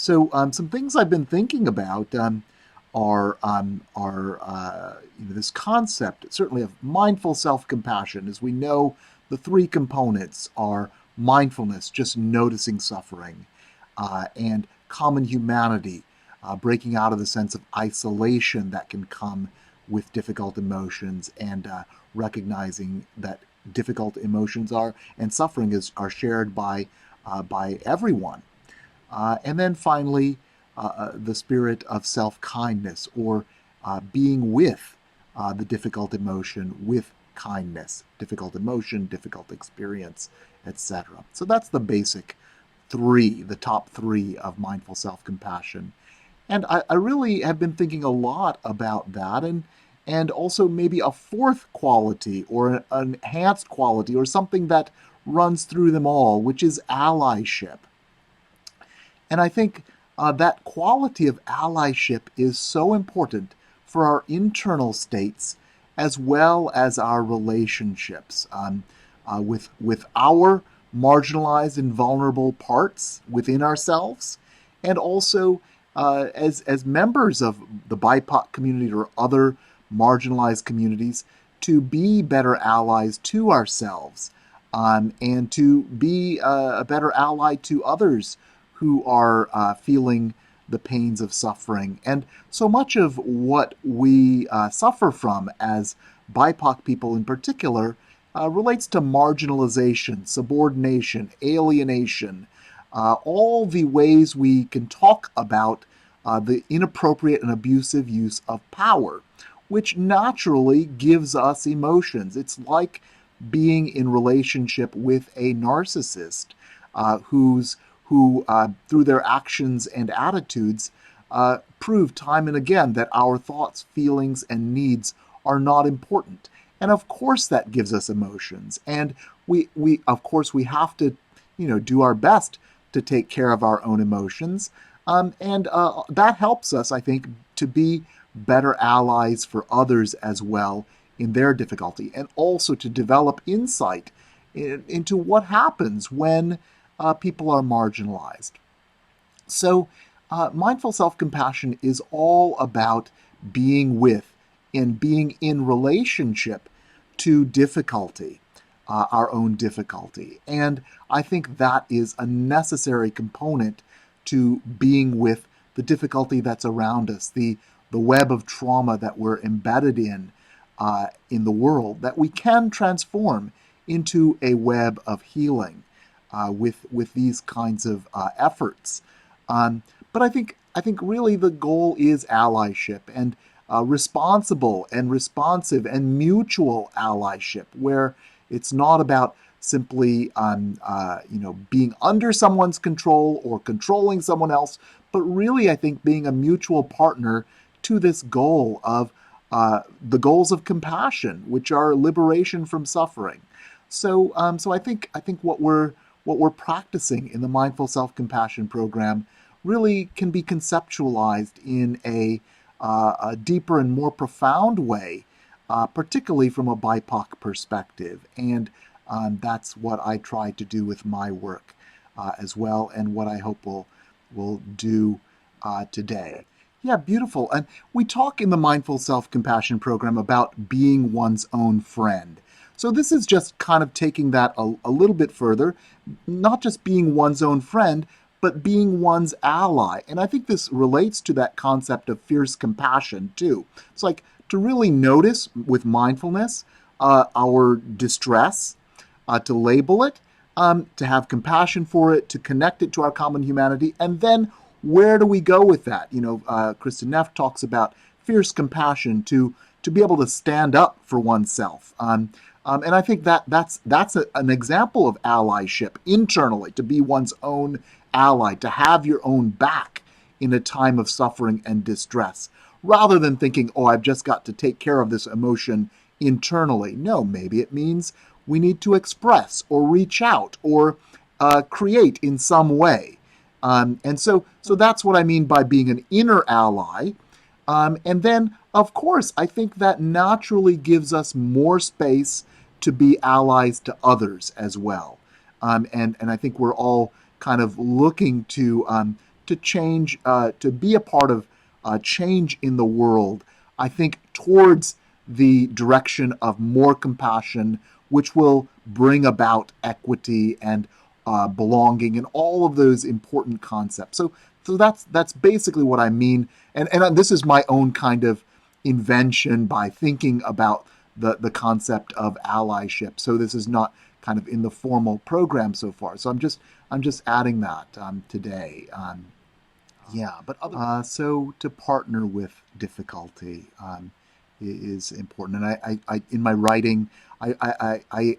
So some things I've been thinking about are this concept, certainly of mindful self-compassion. As we know, the three components are mindfulness, just noticing suffering, and common humanity, breaking out of the sense of isolation that can come with difficult emotions, and recognizing that difficult emotions are and suffering are shared by everyone. And then finally, the spirit of self kindness, or being with the difficult emotion with kindness, difficult emotion, difficult experience, etc. So that's the basic three, the top three of mindful self compassion. And I really have been thinking a lot about that, and also maybe a fourth quality or an enhanced quality or something that runs through them all, which is allyship. And I think that quality of allyship is so important for our internal states as well as our relationships with our marginalized and vulnerable parts within ourselves, and also as members of the BIPOC community or other marginalized communities, to be better allies to ourselves, and to be a better ally to others who are feeling the pains of suffering. And so much of what we suffer from as BIPOC people in particular relates to marginalization, subordination, alienation, all the ways we can talk about the inappropriate and abusive use of power, which naturally gives us emotions. It's like being in relationship with a narcissist who, through their actions and attitudes, prove time and again that our thoughts, feelings, and needs are not important. And of course, that gives us emotions. And we of course, we have to, do our best to take care of our own emotions. And that helps us, I think, to be better allies for others as well in their difficulty, and also to develop insight into what happens when people are marginalized. So, mindful self compassion is all about being with and being in relationship to difficulty, our own difficulty. And I think that is a necessary component to being with the difficulty that's around us, the web of trauma that we're embedded in the world, that we can transform into a web of healing with these kinds of efforts. But I think really the goal is allyship, and responsible and responsive and mutual allyship, where it's not about simply being under someone's control or controlling someone else, but really I think being a mutual partner to this goal of the goals of compassion, which are liberation from suffering. So I think what we're practicing in the mindful self-compassion program really can be conceptualized in a deeper and more profound way, particularly from a BIPOC perspective. And that's what I try to do with my work as well, and what I hope will do today. Yeah, beautiful. And we talk in the Mindful Self-Compassion program about being one's own friend. So this is just kind of taking that a little bit further, not just being one's own friend, but being one's ally. And I think this relates to that concept of fierce compassion too. It's like to really notice with mindfulness our distress, to label it, to have compassion for it, to connect it to our common humanity, and then where do we go with that? Kristen Neff talks about fierce compassion to be able to stand up for oneself. And I think that's an example of allyship internally, to be one's own ally, to have your own back in a time of suffering and distress, rather than thinking, oh, I've just got to take care of this emotion internally. No, maybe it means we need to express or reach out or create in some way. And so that's what I mean by being an inner ally. And then, of course, I think that naturally gives us more space to be allies to others as well. And I think we're all kind of looking to change, to be a part of change in the world, I think, towards the direction of more compassion, which will bring about equity and belonging and all of those important concepts. So that's basically what I mean. And this is my own kind of invention by thinking about the concept of allyship. So this is not kind of in the formal program so far. So I'm just adding that today. Yeah, but so to partner with difficulty is important. And I in my writing, I'm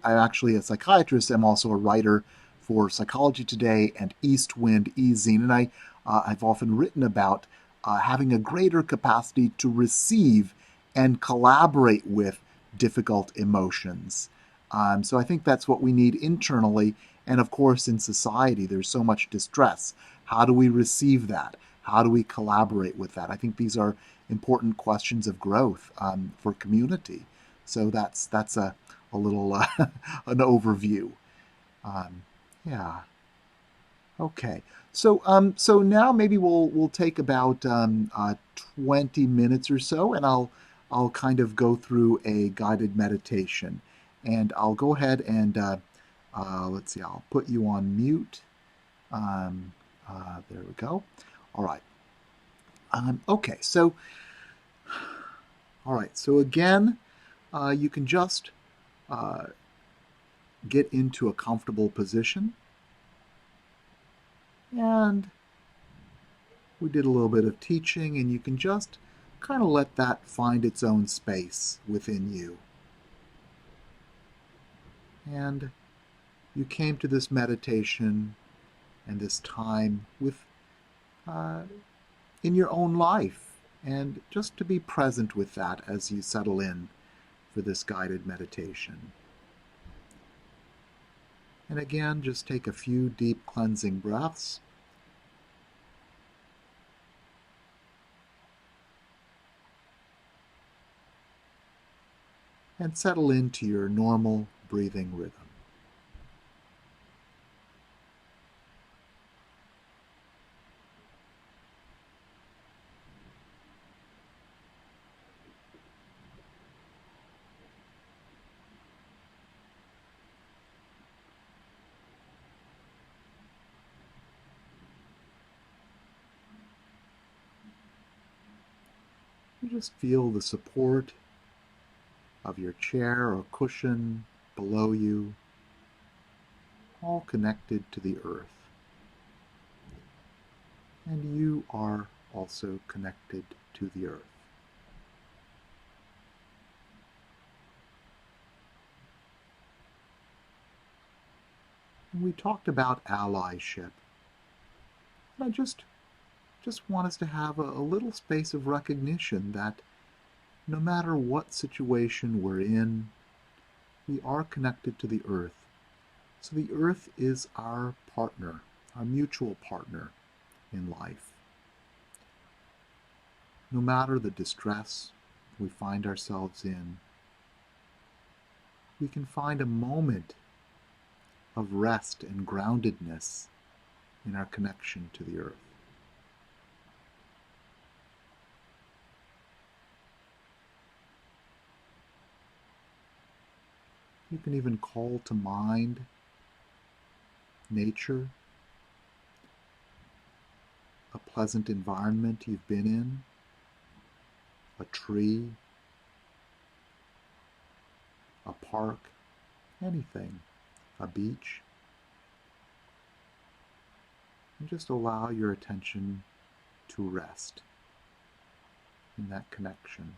actually a psychiatrist. I'm also a writer for Psychology Today and East Wind e-zine, and I've often written about having a greater capacity to receive and collaborate with difficult emotions. So I think that's what we need internally, and of course in society there's so much distress. How do we receive that? How do we collaborate with that? I think these are important questions of growth for community. So that's a little an overview. Um, yeah. Okay. So now maybe we'll take about 20 minutes or so, and I'll kind of go through a guided meditation, and I'll go ahead and let's see. I'll put you on mute. Um, there we go. All right. Okay. So all right. So again, you can just uh, get into a comfortable position, and we did a little bit of teaching, and you can just kind of let that find its own space within you. And you came to this meditation and this time with uh, in your own life, and just to be present with that as you settle in for this guided meditation. And again, just take a few deep cleansing breaths. And settle into your normal breathing rhythm. You just feel the support of your chair or cushion below you, all connected to the earth. And you are also connected to the earth. And we talked about allyship. And I just want us to have a little space of recognition that no matter what situation we're in, we are connected to the earth. So the earth is our partner, our mutual partner in life. No matter the distress we find ourselves in, we can find a moment of rest and groundedness in our connection to the earth. You can even call to mind nature, a pleasant environment you've been in, a tree, a park, anything, a beach. And just allow your attention to rest in that connection.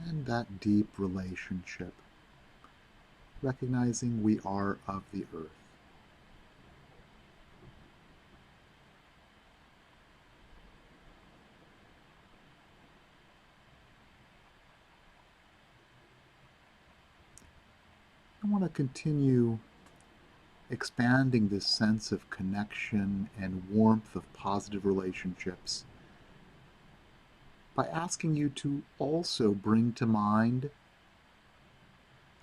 And that deep relationship, recognizing we are of the earth. I want want to continue expanding this sense of connection and warmth of positive relationships by asking you to also bring to mind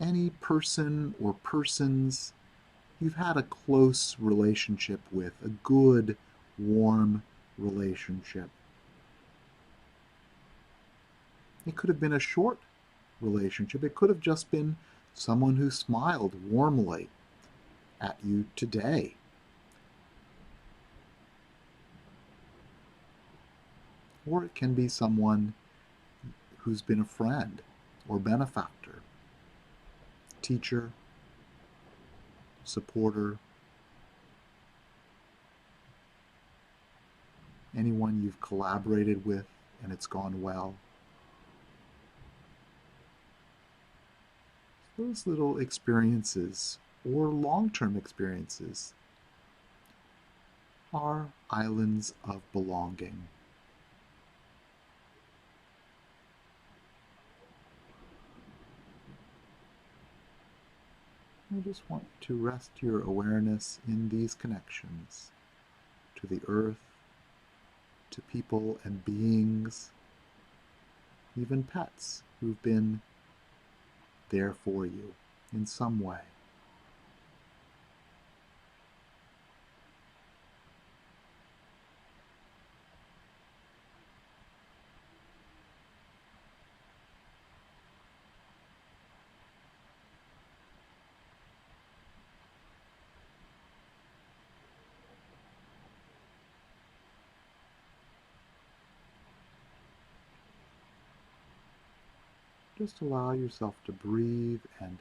any person or persons you've had a close relationship with, a good, warm relationship. It could have been a short relationship. It could have just been someone who smiled warmly at you today. Or it can be someone who's been a friend or benefactor, teacher, supporter, anyone you've collaborated with and it's gone well. Those little experiences or long-term experiences are islands of belonging. I just want to rest your awareness in these connections to the earth, to people and beings, even pets who've been there for you in some way. Just allow yourself to breathe and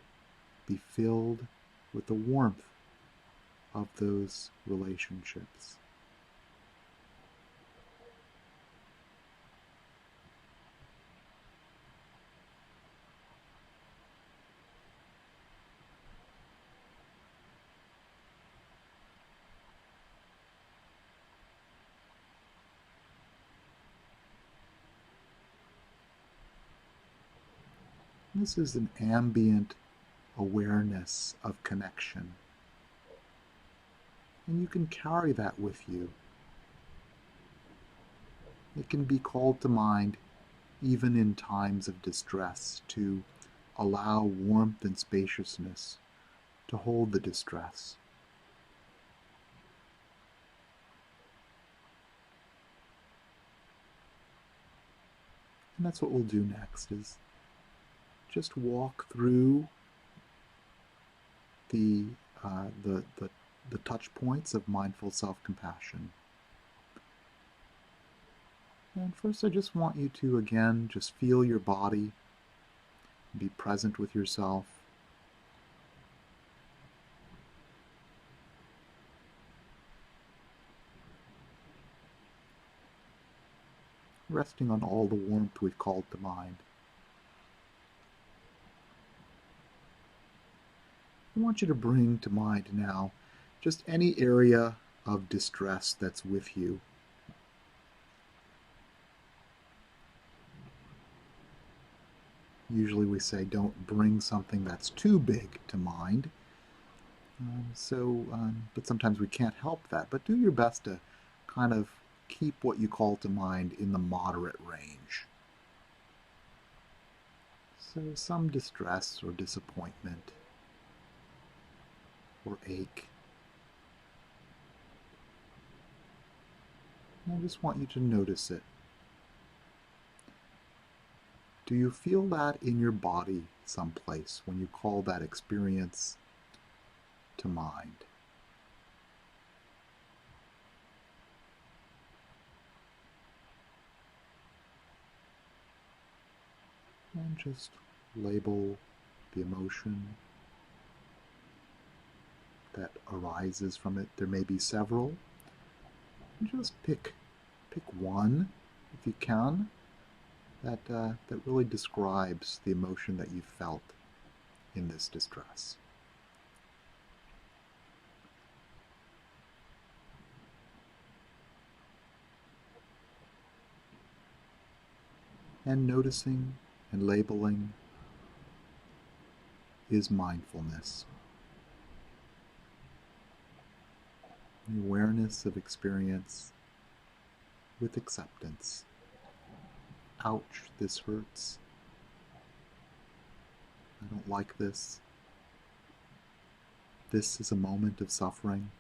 be filled with the warmth of those relationships. This is an ambient awareness of connection. And you can carry that with you. It can be called to mind even in times of distress to allow warmth and spaciousness to hold the distress. And that's what we'll do next, is just walk through the touch points of mindful self-compassion. And first I just want you to, again, just feel your body, be present with yourself. Resting on all the warmth we've called to mind. I want you to bring to mind now just any area of distress that's with you. Usually we say don't bring something that's too big to mind. But sometimes we can't help that. But do your best to kind of keep what you call to mind in the moderate range. So some distress or disappointment or ache. And I just want you to notice it. Do you feel that in your body someplace when you call that experience to mind? And just label the emotion that arises from it. There may be several. Just pick one, if you can, that really describes the emotion that you felt in this distress. And noticing and labeling is mindfulness. The awareness of experience with acceptance. Ouch, this hurts. I don't like this. This is a moment of suffering.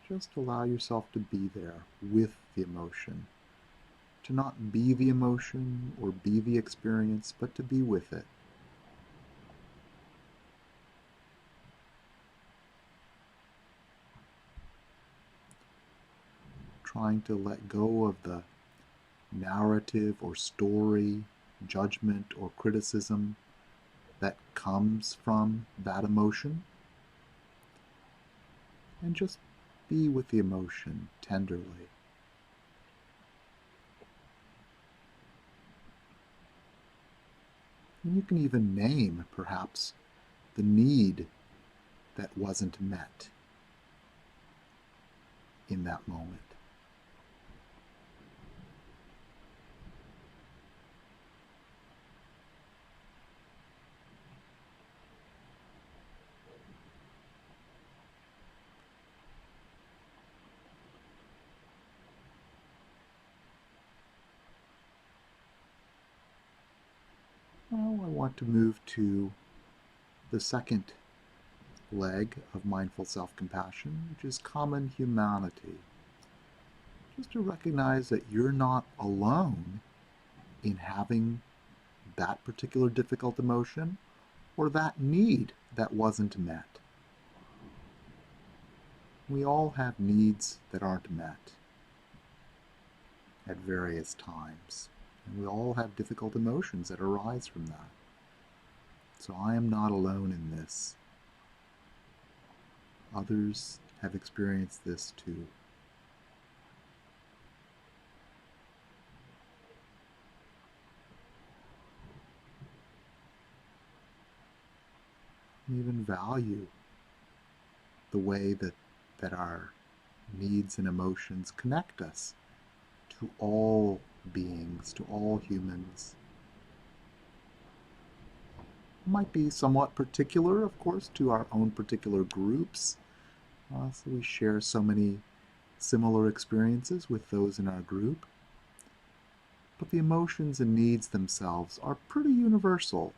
Just allow yourself to be there with the emotion. To not be the emotion or be the experience, but to be with it. Trying to let go of the narrative or story, judgment or criticism that comes from that emotion, and just be with the emotion tenderly. And you can even name, perhaps, the need that wasn't met in that moment. Now I want to move to the second leg of mindful self-compassion, which is common humanity. Just to recognize that you're not alone in having that particular difficult emotion or that need that wasn't met. We all have needs that aren't met at various times, and we all have difficult emotions that arise from that. So I am not alone in this. Others have experienced this too. We even value the way that our needs and emotions connect us to all beings, to all humans. It might be somewhat particular, of course, to our own particular groups. So we share so many similar experiences with those in our group. But the emotions and needs themselves are pretty universal.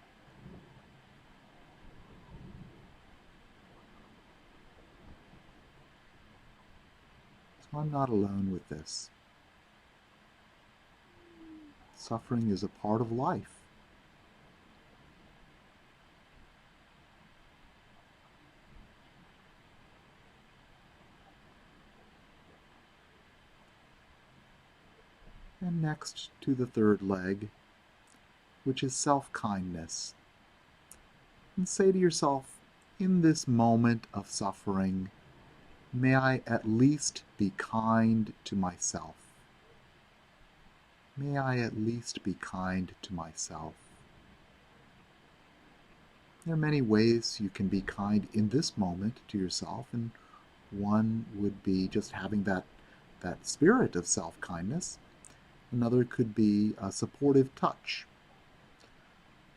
So I'm not alone with this. Suffering is a part of life. And next to the third leg, which is self-kindness. And say to yourself, in this moment of suffering, may I at least be kind to myself. May I at least be kind to myself. There are many ways you can be kind in this moment to yourself, and one would be just having that spirit of self-kindness. Another could be a supportive touch.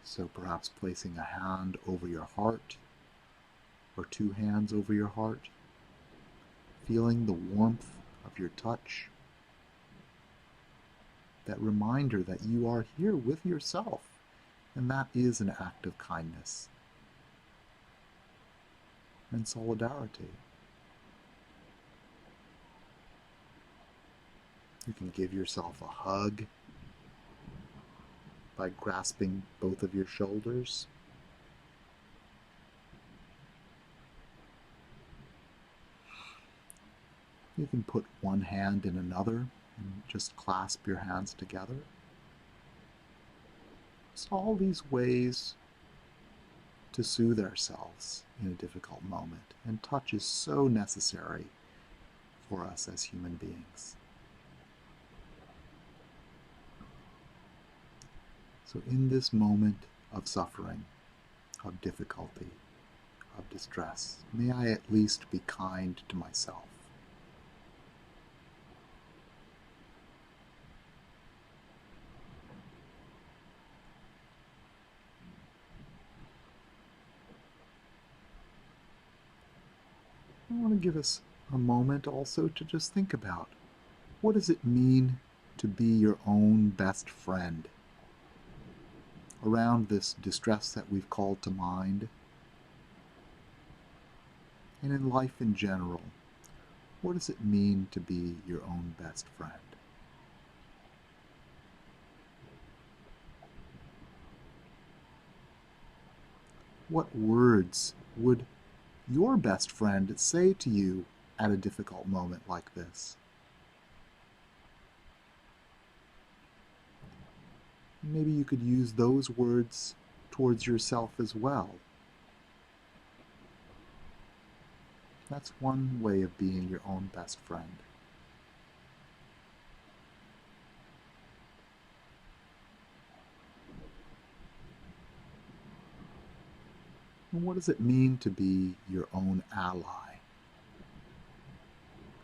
So perhaps placing a hand over your heart, or two hands over your heart, feeling the warmth of your touch. That reminder that you are here with yourself, and that is an act of kindness and solidarity. You can give yourself a hug by grasping both of your shoulders. You can put one hand in another and just clasp your hands together. So all these ways to soothe ourselves in a difficult moment, and touch is so necessary for us as human beings. So in this moment of suffering, of difficulty, of distress, may I at least be kind to myself. I want to give us a moment also to just think about, what does it mean to be your own best friend? Around this distress that we've called to mind, and in life in general, what does it mean to be your own best friend? What words would your best friend say to you at a difficult moment like this? Maybe you could use those words towards yourself as well. That's one way of being your own best friend. And what does it mean to be your own ally?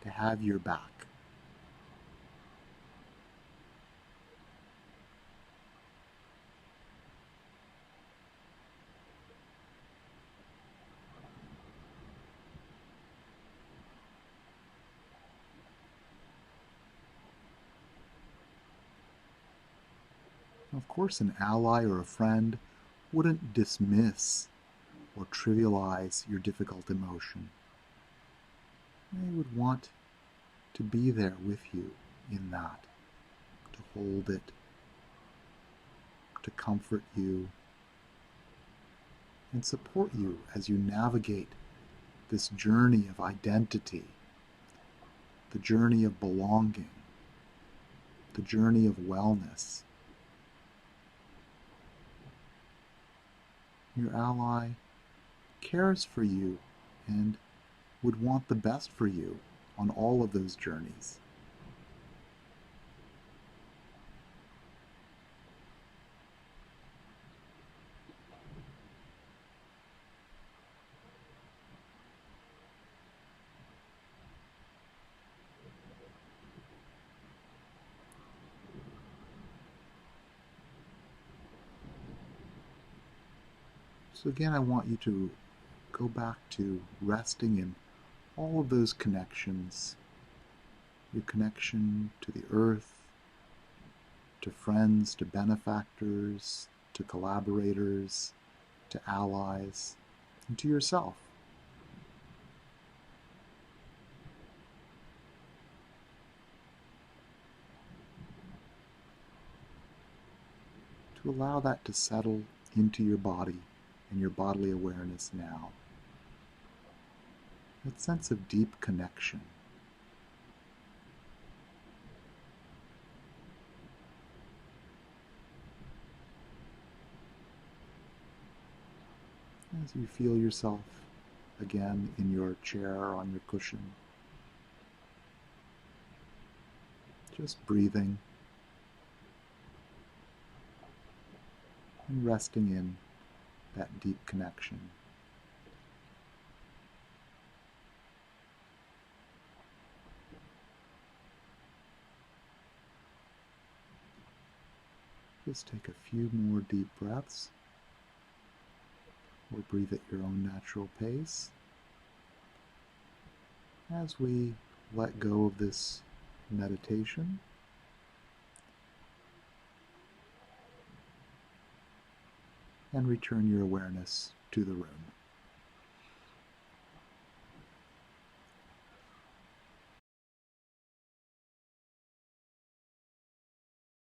To have your back? Of course, an ally or a friend wouldn't dismiss or trivialize your difficult emotion. They would want to be there with you in that, to hold it, to comfort you, and support you as you navigate this journey of identity, the journey of belonging, the journey of wellness. Your ally cares for you and would want the best for you on all of those journeys. So again, I want you to go back to resting in all of those connections, your connection to the earth, to friends, to benefactors, to collaborators, to allies, and to yourself. To allow that to settle into your body and your bodily awareness now. That sense of deep connection. As you feel yourself again in your chair or on your cushion, just breathing and resting in that deep connection. Just take a few more deep breaths, or breathe at your own natural pace as we let go of this meditation and return your awareness to the room.